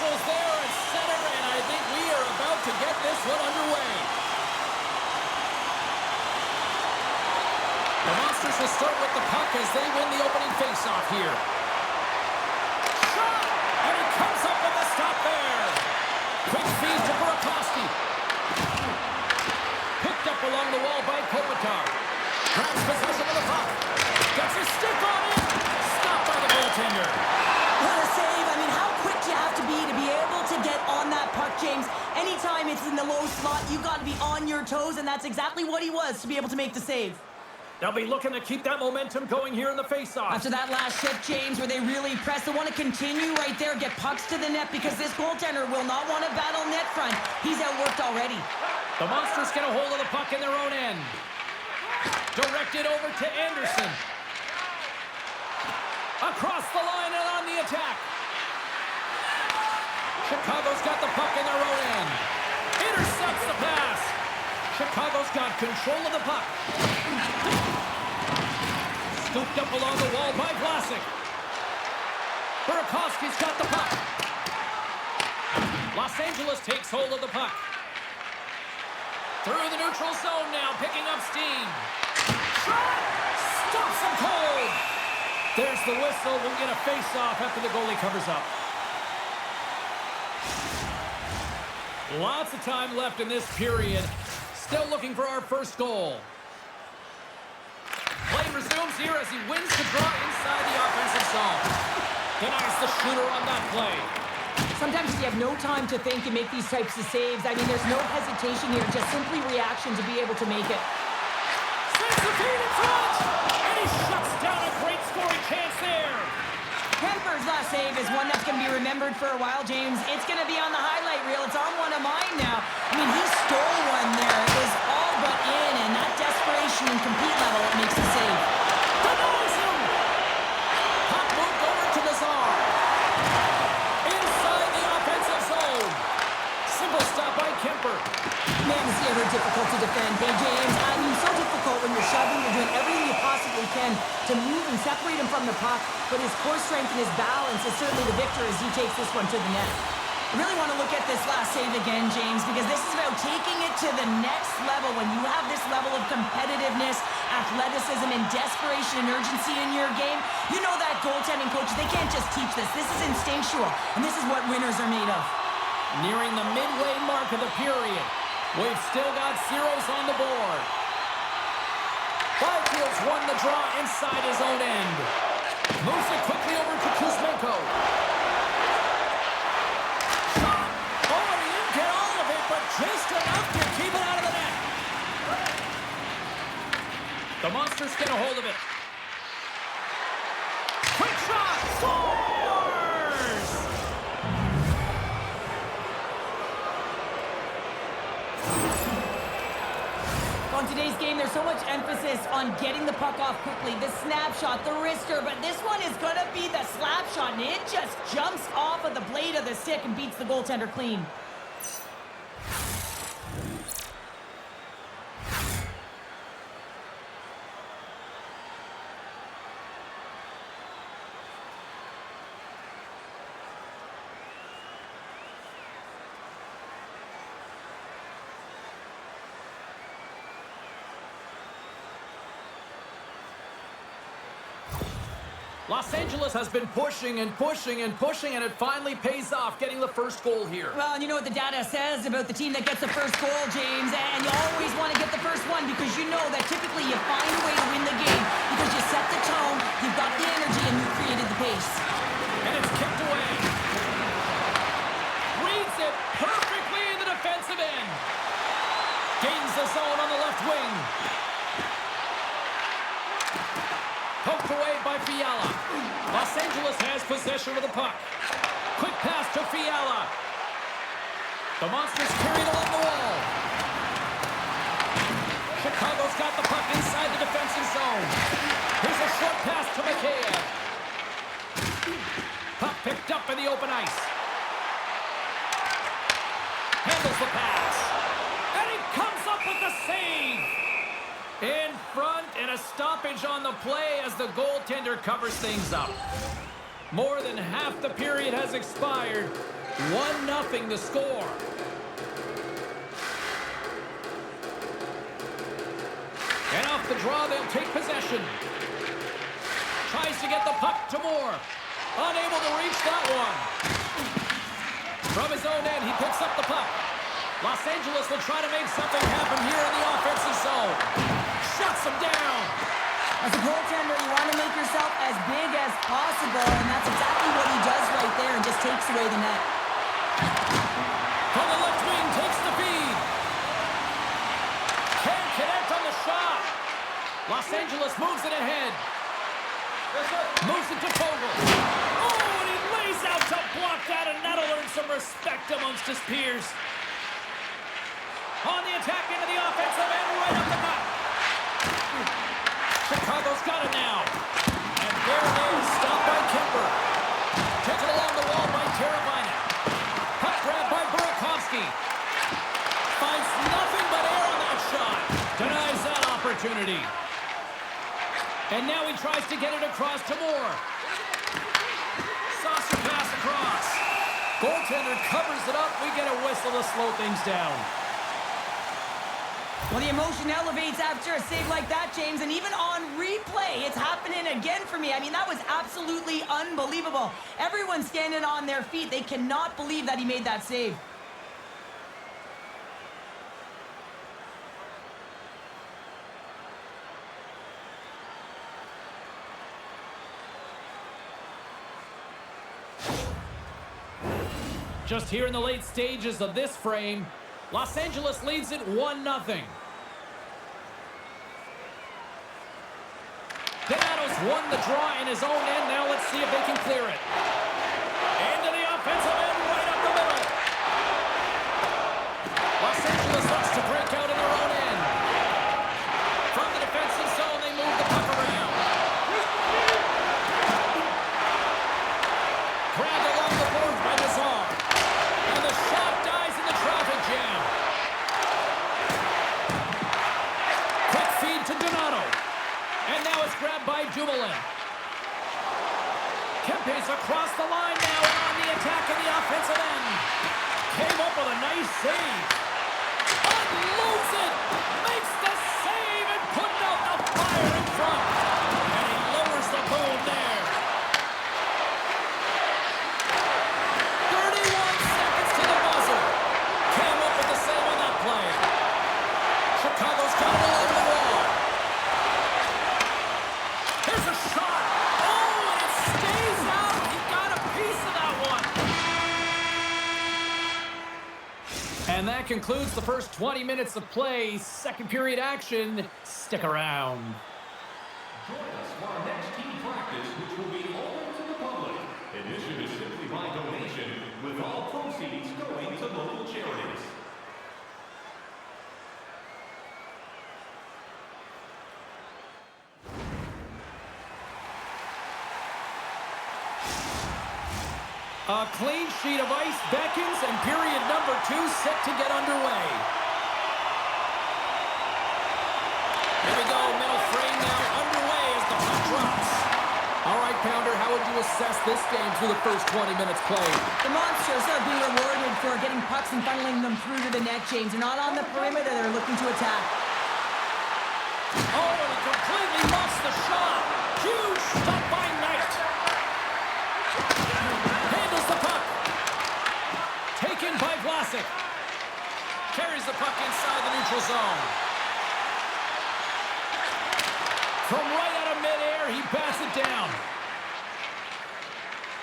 whistles there at center, and I think we are about to get this one underway. The Monsters will start with the puck as they win the opening faceoff here. Shot! And he comes up with a stop there. Quick feed to Burakovsky. Picked up along the wall by Kopitar. Grabs possession of the puck. Gets his stick on it. Stopped by the goaltender. What a save. I mean, how quick do you have to be able to get on that puck, James? Anytime it's in the low slot, you got to be on your toes, and that's exactly what he was to be able to make the save. They'll be looking to keep that momentum going here in the faceoff. After that last shift, James, where they really press, they want to continue right there, get pucks to the net, because this goaltender will not want to battle net front. He's outworked already. The Monsters get a hold of the puck in their own end. Directed over to Anderson. Across the line and on the attack. Chicago's got the puck in their own end. Intercepts the pass. Chicago's got control of the puck. Scooped up along the wall by Vlasic. Burakovsky's got the puck. Los Angeles takes hold of the puck. Through the neutral zone now, picking up steam. Shot! Stops him cold! There's the whistle. We'll get a face-off after the goalie covers up. Lots of time left in this period. Still looking for our first goal. Play resumes here as he wins the draw inside the offensive zone. Denies the shooter on that play. Sometimes you have no time to think and make these types of saves. I mean, there's no hesitation here, just simply reaction to be able to make it. Sends the feed in front! And he shuts down a great scoring chance there. Kemper's last save is one that's going to be remembered for a while, James. It's going to be on the highlight reel. It's on one of mine now. I mean, he stole one there. It was all but in, and that desperation and compete level, it makes the save. Denies him! Puck moved over to the zone. Inside the offensive zone. Simple stop by Kemper. Man, is he ever difficult to defend. Hey, James, I mean, so difficult when you're shoving, you're doing everything you possibly can to move and separate him from the puck, but his core strength and his balance is certainly the victor as he takes this one to the net. I really want to look at this last save again, James, because this is about taking it to the next level. When you have this level of competitiveness, athleticism, and desperation and urgency in your game, you know that goaltending coaches, they can't just teach this. This is instinctual, and this is what winners are made of. Nearing the midway mark of the period. We've still got zeros on the board. Byfield's won the draw inside his own end. Moves it quickly over to Kuzmenko. Shot! Oh, he didn't get all of it, but just enough to keep it out of the net. The Monsters get a hold of it. Quick shot! Scores! On today's game, there's so much emphasis on getting the puck off quickly, the snapshot, the wrister, but this one is going to be the slap shot, and it just jumps off of the blade of the stick and beats the goaltender clean. Los Angeles has been pushing and pushing and pushing, and it finally pays off getting the first goal here. Well, and you know what the data says about the team that gets the first goal, James, and you always want to get the first one because you know that typically you find a way to win the game because you set the tone, you've got the energy, and you created the pace. And it's kicked away. Reads it perfectly in the defensive end. Gains the zone on the left wing. Poked away by Fiala. Los Angeles has possession of the puck. Quick pass to Fiala. The Monsters carried along the wall. Chicago's got the puck inside the defensive zone. Here's a short pass to Mikheyev. Puck picked up in the open ice. Handles the pass. And he comes up with the save. In front, and a stoppage on the play as the goaltender covers things up. More than half the period has expired, 1-0 the score. And off the draw, they'll take possession. Tries to get the puck to Moore. Unable to reach that one. From his own end, he picks up the puck. Los Angeles will try to make something happen here in the offensive zone. Shuts him down. As a goaltender, you want to make yourself as big as possible, and that's exactly what he does right there and just takes away the net. From the left wing, takes the feed. Can't connect on the shot. Los Angeles moves it ahead. Moves it to Fogle. Oh, and he lays out to block that, and that'll earn some respect amongst his peers. On the attack into the offensive end, right up the gut. Chicago's got it now. And there it is, stopped by Kemper. Taken along the wall by Teravainen. Puck grab by Burakovsky. Finds nothing but air on that shot. Denies that opportunity. And now he tries to get it across to Moore. Saucer pass across. Goaltender covers it up. We get a whistle to slow things down. Well, the emotion elevates after a save like that, James, and even on replay, it's happening again for me. I mean, that was absolutely unbelievable. Everyone's standing on their feet. They cannot believe that he made that save. Just here in the late stages of this frame, Los Angeles leads it 1-0. Donato's won the draw in his own end. Now let's see if they can clear it. Into the offensive end, right up the middle. Los Angeles looks to break out in their own end. From the defensive zone, they move the puck around. Grabbed along the boards by Nazar. And the shot dies in the traffic jam. Quick feed to Donato. And now it's grabbed by Dumoulin. Kempe's across the line now and on the attack in the offensive end. Came up with a nice save. Unloads it. Makes the save and putting out the fire in front. And he lowers the boom there. 31 seconds to the buzzer. Came up with the save on that play. Chicago's got it along the wall. Here's a shot. Oh, and it stays out. He got a piece of that one. And that concludes the first 20 minutes of play. Second period action. Stick around. Join us for our next team practice, which will be open to the public. Admission is simply by donation, with all proceeds going to local charities. A clean sheet of ice beckons, and period number 2 set to get underway. Here we go, middle frame now underway as the puck drops. All right, Pounder, how would you assess this game through the first 20 minutes played? The Monsters are being rewarded for getting pucks and funneling them through to the net, James. They're not on the perimeter. They're looking to attack. Oh, and he completely lost the shot. Huge stop by Knight. Handles the puck. Taken by Vlasic. Carries the puck inside the neutral zone. From right out of midair, he bats it down.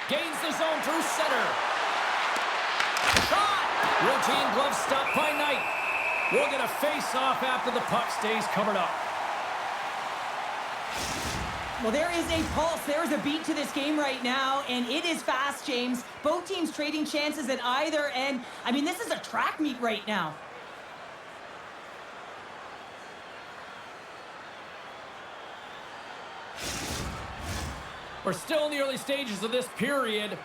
Gains the zone through center. Shot! Routine glove stop by Knight. We'll get a face-off after the puck stays covered up. Well, there is a pulse. There's a beat to this game right now, and it is fast, James. Both teams trading chances at either end. I mean, this is a track meet right now. We're still in the early stages of this period.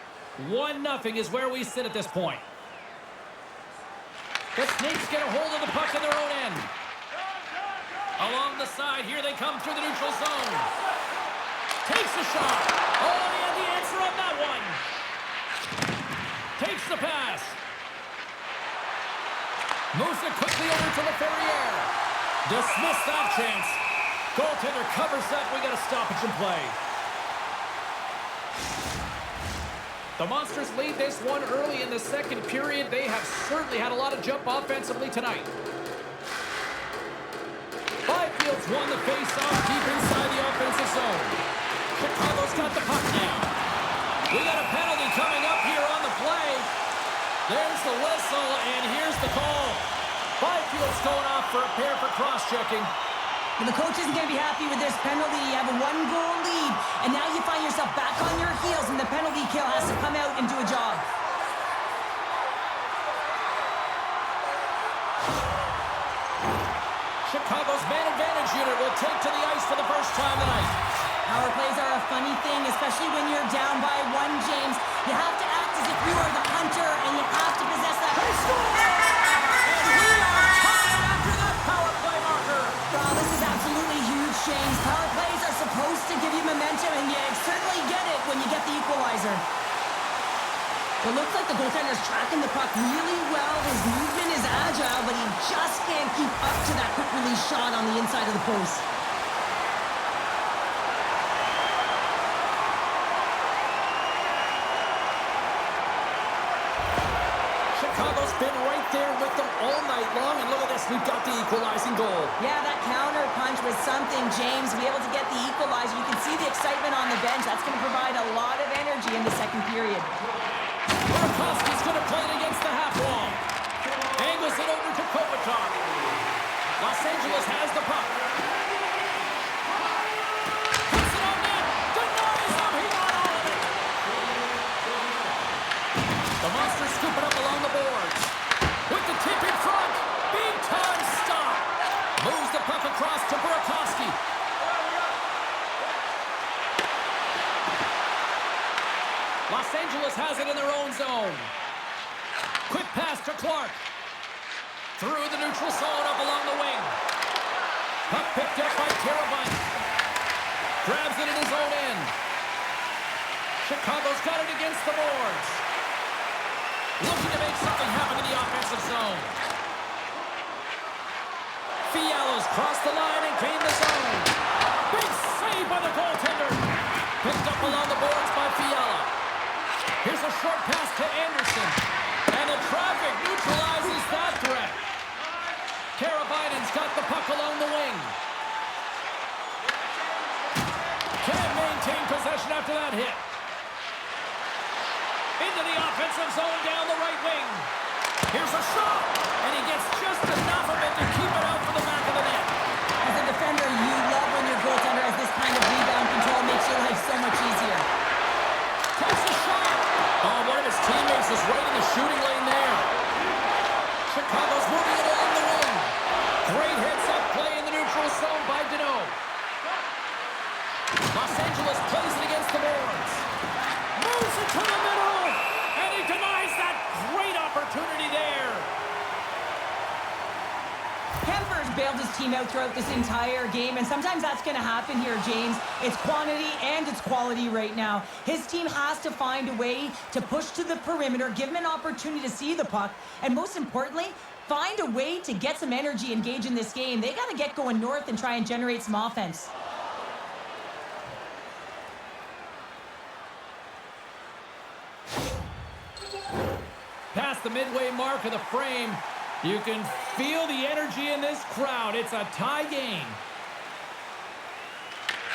1-0 is where we sit at this point. The Snakes get a hold of the puck in their own end. Along the side, here they come through the neutral zone. Takes a shot. Oh, he had the answer on that one. Takes Fakes the pass. Moves it quickly over to Laferriere. Dismiss that chance. Goaltender covers that. We got a stoppage in play. The Monsters lead this one early in the second period. They have certainly had a lot of jump offensively tonight. Byfield's won the face-off deep inside the offensive zone. Chicago's got the puck now. We got a penalty coming up here on the play. There's the whistle, and here's the call. Byfield's going off for a pair for cross-checking. And the coach isn't going to be happy with this penalty. You have a one-goal lead, and now you find yourself back on your heels, and the penalty kill has to come out and do a job. Chicago's man advantage unit will take to the ice for the first time tonight. Power plays are a funny thing, especially when you're down by one, James. You have to act as if you are the hunter, and you have to possess that. They score! And we are tied after that power play marker. Well, this is absolutely huge, James. Power plays are supposed to give you momentum, and you certainly get it when you get the equalizer. It looks like the goaltender's tracking the puck really well. His movement is agile, but he just can't keep up to that quick release shot on the inside of the post. Chicago's been right there with them all night long, and look at this, we've got the equalizing goal. Yeah, that counter punch was something, James. To be able to get the equalizer, you can see the excitement on the bench. That's going to provide a lot of energy in the second period. Burakovsky's going to play it against the half wall. Angles it over to Kopitar. Los Angeles has the puck. Puts it on net. Denies him. He got all of it. The Monsters scoop it up along the boards. With the tip in front. Big time stop. Moves the puck across to Burakovsky. Los Angeles has it in their own zone. Quick pass to Clark. Through the neutral zone up along the wing. Puck picked up by Teravainen. Grabs it in his own end. Chicago's got it against the boards. Looking to make something happen in the offensive zone. Fiala's crossed the line and gained the zone. Big save by the goaltender. Picked up along the boards by Fiala. Here's a short pass to Anderson. And the traffic neutralizes that threat. Teravainen's got the puck along the wing. Can't maintain possession after that hit. Into the offensive zone down the right wing. Here's a shot. And he gets just enough of it to keep it out for the back of the net. As a defender, you love when your goaltender has this kind of rebound control. Makes your life so much easier. Takes a shot. Oh, one of his teammates is right in the shooting lane there. Chicago's moving it along the wing. Great heads-up play in the neutral zone by Deneau. Los Angeles plays it against the boards. Moves it to the middle. And he denies that great opportunity there. Kemper's bailed his team out throughout this entire game, and sometimes that's going to happen here, James. It's quantity and it's quality right now. His team has to find a way to push to the perimeter, give him an opportunity to see the puck, and most importantly, find a way to get some energy engaged in this game. They got to get going north and try and generate some offense. Past the midway mark of the frame, you can feel the energy in this crowd. It's a tie game.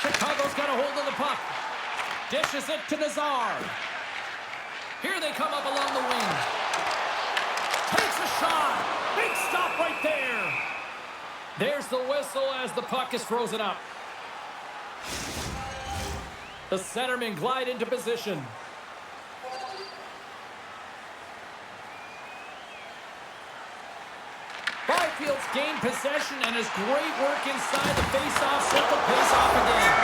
Chicago's got a hold of the puck. Dishes it to Nazar. Here they come up along the wing. Takes a shot. Big stop right there. There's the whistle as the puck is frozen up. The centermen glide into position. Byfield's gained possession and his great work inside the face-off circle pays off again.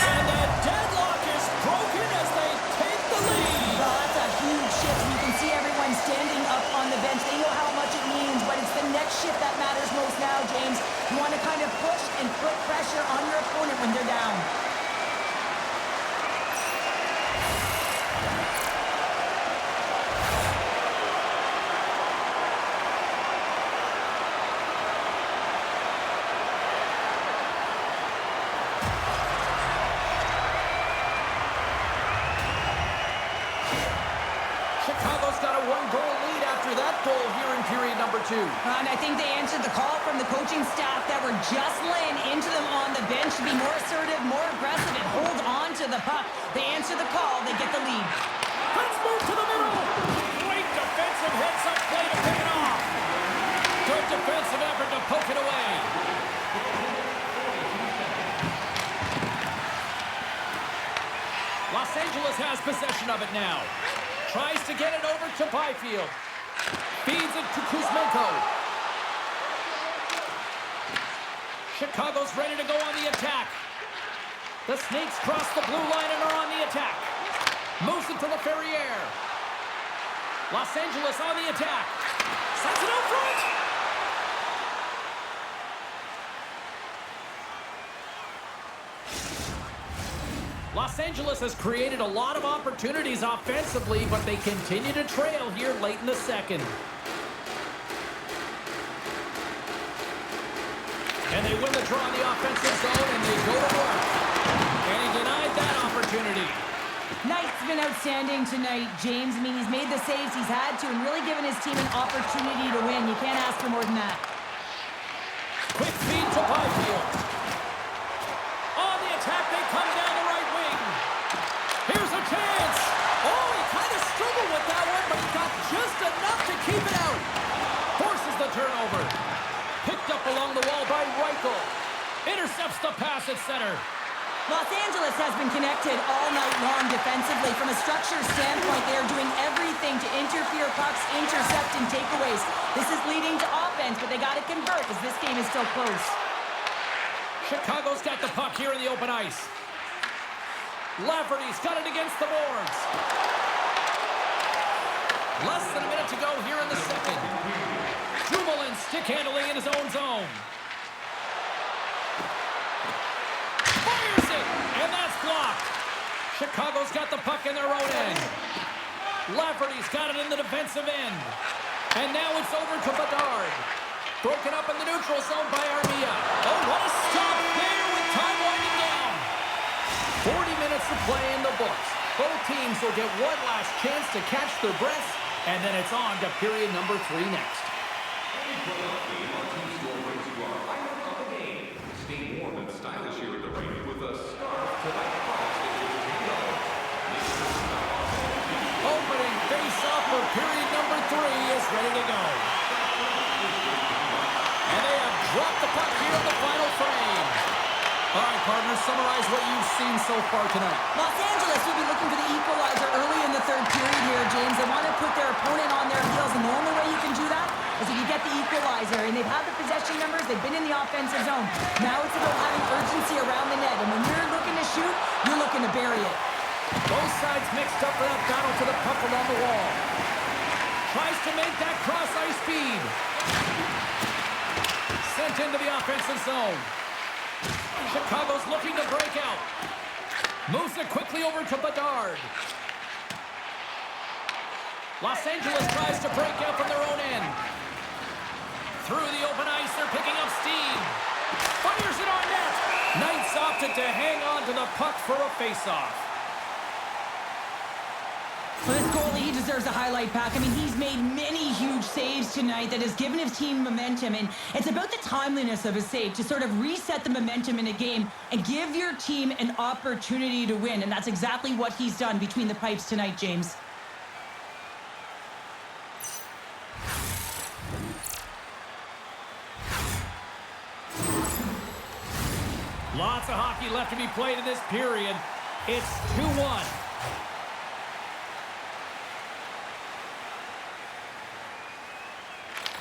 And the deadlock is broken as they take the lead. Well, that's a huge shift. You can see everyone standing up on the bench. They know how much it means, but it's the next shift that matters most now, James. You want to kind of push and put pressure on your opponent when they're down. goal here in period number 2. And I think they answered the call from the coaching staff that were just laying into them on the bench to be more assertive, more aggressive, and hold on to the puck. They answer the call. They get the lead. Let's move to the middle. Great defensive heads-up play to pick it off. Good defensive effort to poke it away. Los Angeles has possession of it now. Tries to get it over to Byfield. Feeds it to Kuzmenko. Chicago's ready to go on the attack. The Snakes cross the blue line and are on the attack. Moves it to LaFerriere. Los Angeles on the attack. Sends it out front. Los Angeles has created a lot of opportunities offensively, but they continue to trail here late in the second. And they win the draw in the offensive zone, and they go to work. And he denied that opportunity. Knight's been outstanding tonight, James. I mean, he's made the saves he's had to and really given his team an opportunity to win. You can't ask for more than that. Quick feed to Byfield. On the attack, they come down the right wing. Here's a chance. Oh, he kind of struggled with that one, but he got just enough to keep it out. Forces the turnover. Picked up along the wall by Reichel. Intercepts the pass at center. Los Angeles has been connected all night long defensively. From a structure standpoint, they are doing everything to interfere pucks, intercept, and takeaways. This is leading to offense, but they got to convert as this game is still close. Chicago's got the puck here in the open ice. Lafferty's got it against the boards. Less than a minute to go here in the second. Dumoulin stick handling in his own zone. Fires it, and that's blocked. Chicago's got the puck in their own end. Lafferty's got it in the defensive end. And now it's over to Bedard. Broken up in the neutral zone by Armia. Oh, what a stop there with time winding down. 40 minutes to play in the books. Both teams will get one last chance to catch their breaths, and then it's on to period number 3 next. Stay warm and stylish here at the rink with a scarf to Opening face-off for period number 3 is ready to go. And they have dropped the puck here in the final frame. All right, partners, summarize what you've seen so far tonight. Los Angeles will be looking for the equalizer early in the third period here, James. They want to put their opponent on their heels, and the only way you can do that is if you get the equalizer. And they've had the possession numbers. They've been in the offensive zone. Now it's about having urgency around the net. And when you're looking to shoot, you're looking to bury it. Both sides mixed up for that battle to the puck along the wall. Tries to make that cross-ice feed. Sent into the offensive zone. Chicago's looking to break out. Moves it quickly over to Bedard. Los Angeles tries to break out from their own end. Through the open ice, they're picking up steam. Fires it on net. Knights opted to hang on to the puck for a face-off. For this goalie, he deserves a highlight pack. I mean, he's made many huge saves tonight that has given his team momentum. And it's about the timeliness of his save to sort of reset the momentum in a game and give your team an opportunity to win. And that's exactly what he's done between the pipes tonight, James. Lots of hockey left to be played in this period. It's 2-1.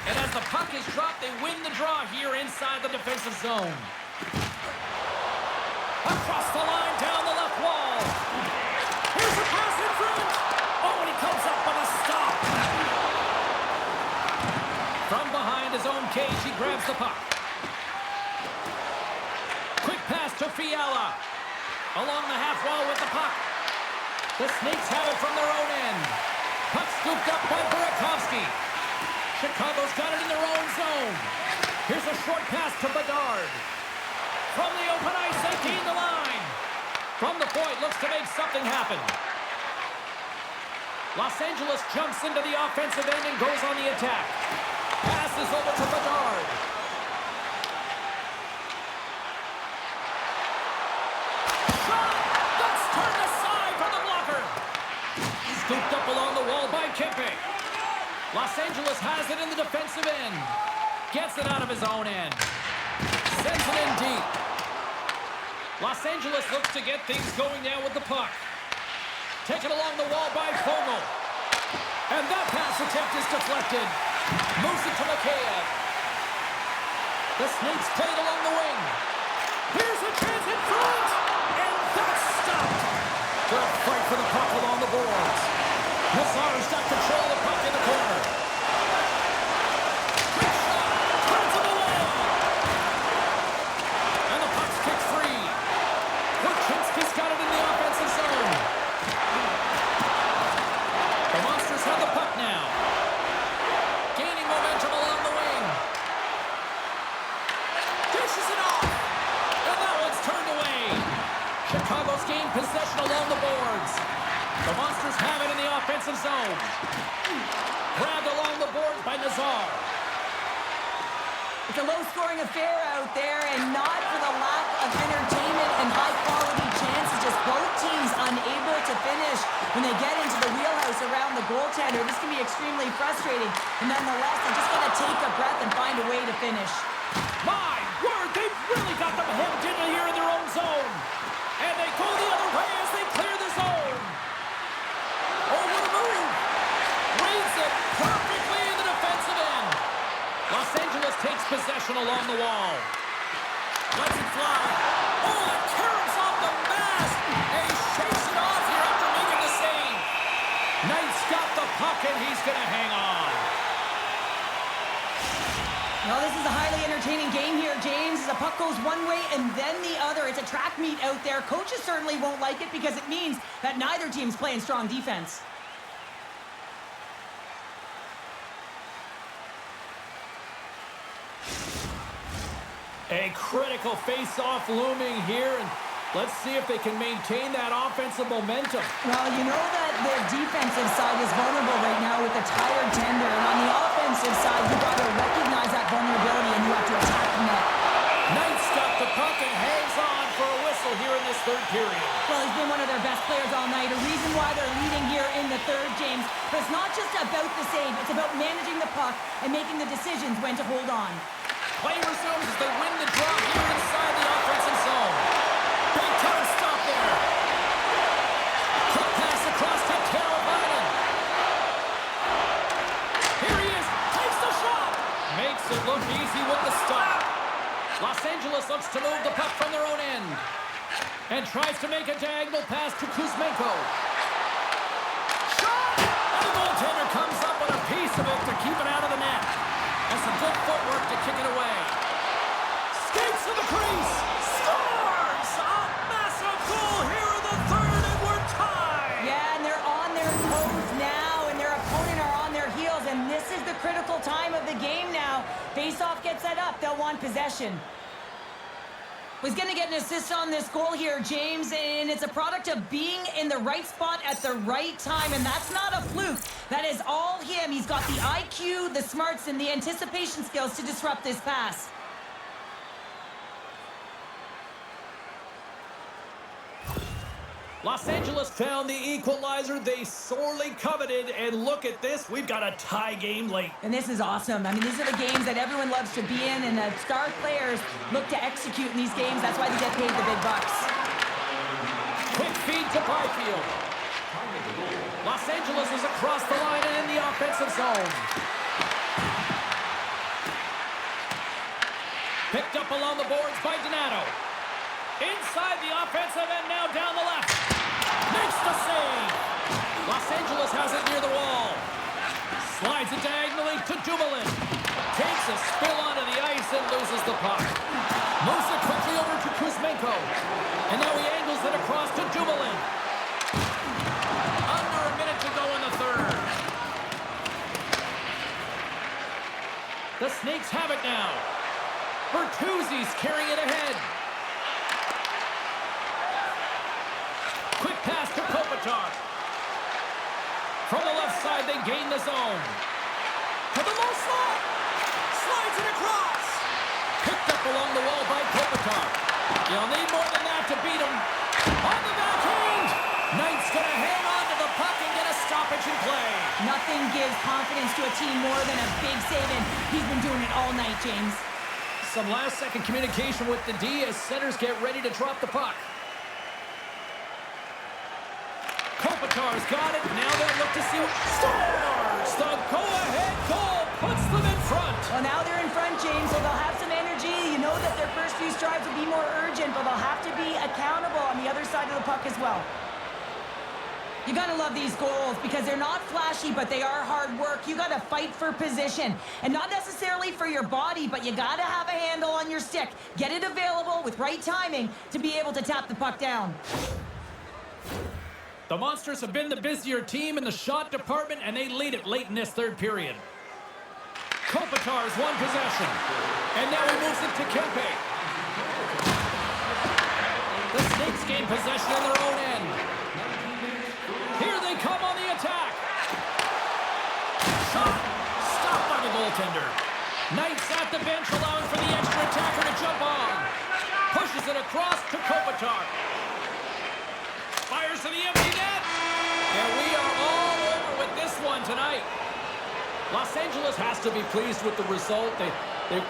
And as the puck is dropped, they win the draw here inside the defensive zone. Across the line, down the left wall. Here's a pass in front. Oh, and he comes up with a stop. From behind his own cage, he grabs the puck. Quick pass to Fiala. Along the half wall with the puck. The Snakes have it from their own end. Puck scooped up by Burakovsky. Chicago's got it in their own zone. Here's a short pass to Bedard. From the open ice, they gain the line. From the point, looks to make something happen. Los Angeles jumps into the offensive end and goes on the attack. Passes over to Bedard. Shot! That's turned aside from the blocker. Scooped up along the wall by Kempe. Los Angeles has it in the defensive end. Gets it out of his own end. Sends it in deep. Los Angeles looks to get things going now with the puck. Taken along the wall by Fogle. And that pass attempt is deflected. Moves it to Mikheyev. The Snakes play it along the wing. Here's a chance in front. And that's stopped. Good fight for the puck along the boards. Nazar's got control of the puck in the corner. Quick shot. Turns him away. And the puck's kicked free. Korchinski's got it in the offensive zone. The Monsters have the puck now. Gaining momentum along the wing. Dishes it off. And that one's turned away. Chicago's gained possession along the boards. The Monsters have it in the offensive zone. Grabbed along the boards by Nazar. It's a low-scoring affair out there, and not for the lack of entertainment and high-quality chances. Just both teams unable to finish when they get into the wheelhouse around the goaltender. This can be extremely frustrating. And nonetheless, they just got to take a breath and find a way to finish. My word, they've really got them hemmed in here in their own zone. And they go the other way as they clear the zone. Oh, what a move. Reads it perfectly in the defensive end. Los Angeles takes possession along the wall. Lets it fly. Oh, that caroms off the mask. And he shakes it off here after making the save. Knight's got the puck and he's going to hang on. Well, this is a highly entertaining game here, James. The puck goes one way and then the other. It's a track meet out there. Coaches certainly won't like it because it means that neither team's playing strong defense. A critical face-off looming here, and let's see if they can maintain that offensive momentum. Well, you know that the defensive side is vulnerable right now with the tired tender, and on the offensive side, you've got to recognize that vulnerability and you have to attack the net. Knight's got the puck and hangs on for a whistle here in this third period. Well, he's been one of their best players all night, a reason why they're leading here in the third, James. But it's not just about the save, it's about managing the puck and making the decisions when to hold on. Play resumes as they win the draw here inside the offensive zone. Big time stop there. Quick pass across to Teravainen. Here he is. Takes the shot. Makes it look easy with the stop. Los Angeles looks to move the puck from their own end. And tries to make a diagonal pass to Kuzmenko. Shot! And the goaltender comes up with a piece of it to keep it out of the net. And some good footwork to kick it away. Skates to the crease. Scores! A massive goal here in the third, and we're tied! Yeah, and they're on their toes now, and their opponent are on their heels, and this is the critical time of the game now. Face-off gets set up. They'll want possession. He's going to get an assist on this goal here, James, and it's a product of being in the right spot at the right time, and that's not a fluke. That is all him. He's got the IQ, the smarts, and the anticipation skills to disrupt this pass. Los Angeles found the equalizer they sorely coveted, and look at this. We've got a tie game late. And this is awesome. I mean, these are the games that everyone loves to be in, and the star players look to execute in these games. That's why they get paid the big bucks. Quick feed to Byfield. Los Angeles is across the line and in the offensive zone. Picked up along the boards by Donato. Inside the offensive end, now down the left. Makes the save. Los Angeles has it near the wall. Slides it diagonally to Dumoulin. Takes a spill onto the ice and loses the puck. Moves it quickly over to Kuzmenko. And now he angles it across to Dumoulin. Under a minute to go in the third. The Snakes have it now. Bertuzzi's carrying it ahead. Quick pass to Kopitar. From the side, they gain the zone. To the low slot. Slides it across. Picked up along the wall by Kopitar. You'll need more than that to beat him. On the backhand. Knight's going to hang on to the puck and get a stoppage in play. Nothing gives confidence to a team more than a big save, and he's been doing it all night, James. Some last-second communication with the D as centers get ready to drop the puck. Kopitar's got it. Now they'll look to see what scores. The go-ahead goal puts them in front. Well, now they're in front, James, so they'll have some energy. You know that their first few strides will be more urgent, but they'll have to be accountable on the other side of the puck as well. You gotta love these goals because they're not flashy, but they are hard work. You gotta fight for position, and not necessarily for your body, but you gotta have a handle on your stick. Get it available with right timing to be able to tap the puck down. The Monsters have been the busier team in the shot department, and they lead it late in this third period. Kopitar's won possession, and now he moves it to Kempe. The Snakes gain possession on their own end. Here they come on the attack. Shot stopped by the goaltender. Knight's at the bench, allowing for the extra attacker to jump on. Pushes it across to Kopitar. Fires to the empty net. And we are all over with this one tonight. Los Angeles has to be pleased with the result. They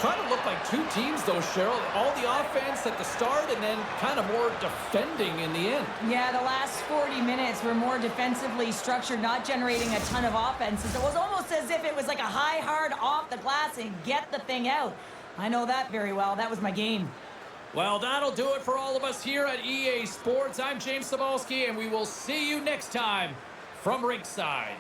kind of look like two teams, though, Cheryl. All the offense at the start and then kind of more defending in the end. Yeah, the last 40 minutes were more defensively structured, not generating a ton of offenses. It was almost as if it was like a high, hard off the glass and get the thing out. I know that very well. That was my game. Well, that'll do it for all of us here at EA Sports. I'm James Cebulski, and we will see you next time from Rinkside.